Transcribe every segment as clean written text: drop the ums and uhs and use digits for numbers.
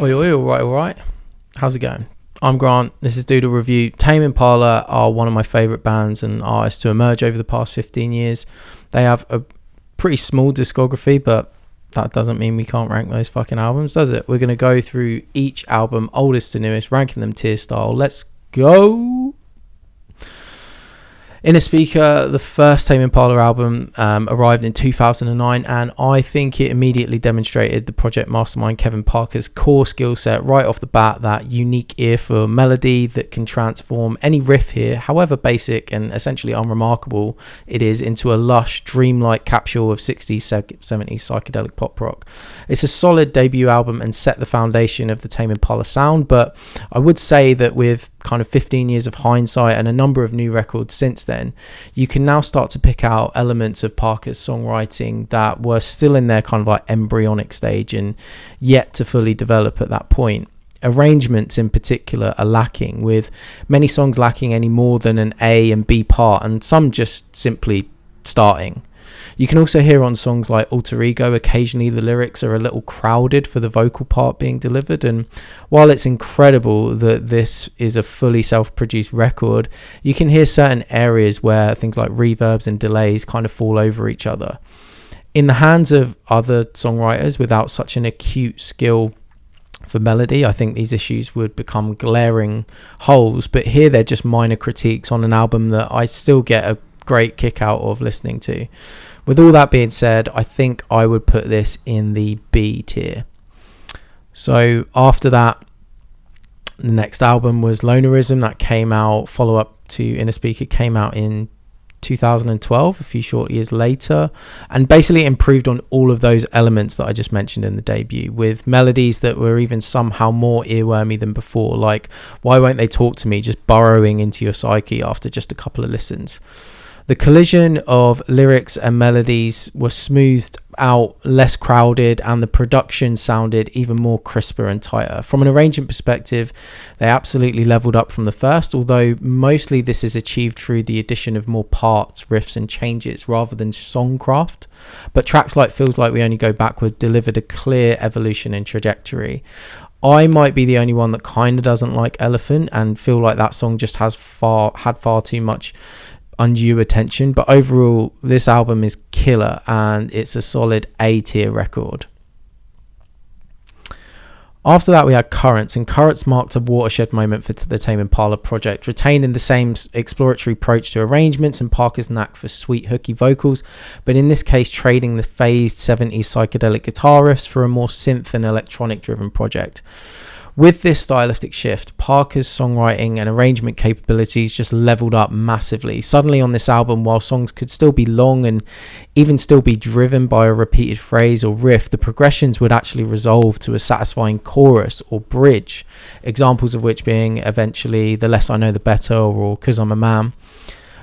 Oi, all right. How's it going? I'm Grant. This is DoodleReview. Tame Impala are one of my favourite bands and artists to emerge over the past 15 years. They have a pretty small discography, but that doesn't mean we can't rank those fucking albums, does it? We're going to go through each album, oldest to newest, ranking them tier style. Let's go. In a Speaker, the first Tame Impala album arrived in 2009, and I think it immediately demonstrated the Project Mastermind Kevin Parker's core skill set right off the bat, that unique ear for melody that can transform any riff here, however basic and essentially unremarkable it is, into a lush, dreamlike capsule of 60s, 70s psychedelic pop rock. It's a solid debut album and set the foundation of the Tame Impala sound, but I would say that with kind of 15 years of hindsight and a number of new records since then, you can now start to pick out elements of Parker's songwriting that were still in their kind of like embryonic stage and yet to fully develop at that point. Arrangements in particular are lacking, with many songs lacking any more than an A and B part, and some just simply starting. You can also hear on songs like Alter Ego, occasionally the lyrics are a little crowded for the vocal part being delivered, and while it's incredible that this is a fully self-produced record, you can hear certain areas where things like reverbs and delays kind of fall over each other. In the hands of other songwriters without such an acute skill for melody, I think these issues would become glaring holes, but here they're just minor critiques on an album that I still get a great kick out of listening to. With all that being said, I think I would put this in the B tier. So after that, the next album was Lonerism. That came out, follow up to In a Speaker, came out in 2012, a few short years later, and basically improved on all of those elements that I just mentioned in the debut, with melodies that were even somehow more earwormy than before, like Why Won't They Talk to Me, just burrowing into your psyche after just a couple of listens. The collision of lyrics and melodies were smoothed out, less crowded, and the production sounded even more crisper and tighter. From an arrangement perspective, they absolutely leveled up from the first, although mostly this is achieved through the addition of more parts, riffs, and changes rather than songcraft. But tracks like Feels Like We Only Go Backward delivered a clear evolution and trajectory. I might be the only one that kind of doesn't like Elephant and feel like that song just had far too much undue attention, but overall this album is killer and it's a solid A tier record. After that we had Currents, and Currents marked a watershed moment for the Tame Impala project, retaining the same exploratory approach to arrangements and Parker's knack for sweet hooky vocals, but in this case trading the phased 70s psychedelic guitar riffs for a more synth and electronic driven project. With this stylistic shift, Parker's songwriting and arrangement capabilities just leveled up massively. Suddenly on this album, while songs could still be long and even still be driven by a repeated phrase or riff, the progressions would actually resolve to a satisfying chorus or bridge, examples of which being eventually The Less I Know The Better or 'Cause I'm a Man.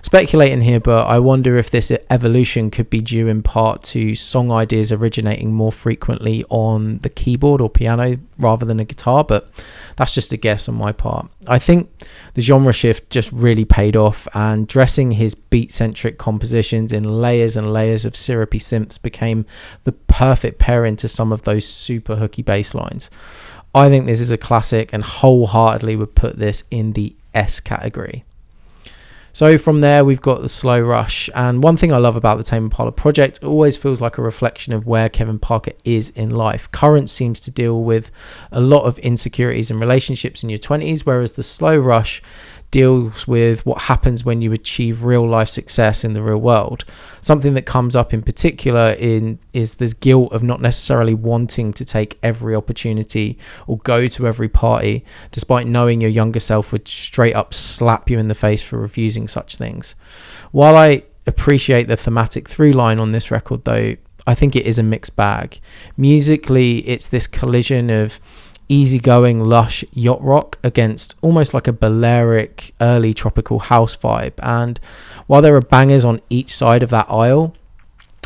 Speculating here, but I wonder if this evolution could be due in part to song ideas originating more frequently on the keyboard or piano rather than a guitar, but that's just a guess on my part. I think the genre shift just really paid off, and dressing his beat-centric compositions in layers and layers of syrupy synths became the perfect pairing to some of those super hooky bass lines. I think this is a classic and wholeheartedly would put this in the S category. So from there, we've got the slow rush. And one thing I love about the Tame Impala project, it always feels like a reflection of where Kevin Parker is in life. Current seems to deal with a lot of insecurities in relationships in your 20s, whereas the slow rush deals with what happens when you achieve real life success in the real world. Something that comes up in particular is this guilt of not necessarily wanting to take every opportunity or go to every party, despite knowing your younger self would straight up slap you in the face for refusing such things. While I appreciate the thematic through line on this record though, I think it is a mixed bag. Musically, it's this collision of easygoing, lush yacht rock against almost like a Balearic early tropical house vibe, and while there are bangers on each side of that aisle,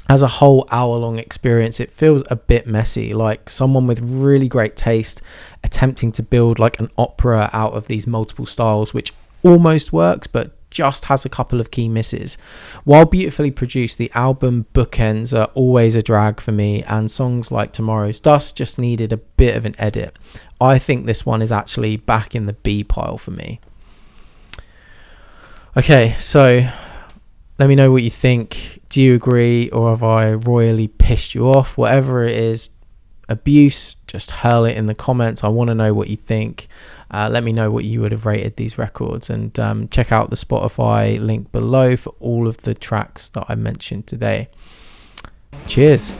as a whole hour-long experience it feels a bit messy, like someone with really great taste attempting to build like an opera out of these multiple styles, which almost works but just has a couple of key misses. While beautifully produced, the album bookends are always a drag for me, and songs like Tomorrow's Dust just needed a bit of an edit. I think this one is actually back in the B pile for me. Okay, so let me know what you think. Do you agree, or have I royally pissed you off? Whatever it is, abuse, just hurl it in the comments. I want to know what you think. Let me know what you would have rated these records, and check out the Spotify link below for all of the tracks that I mentioned today. Cheers.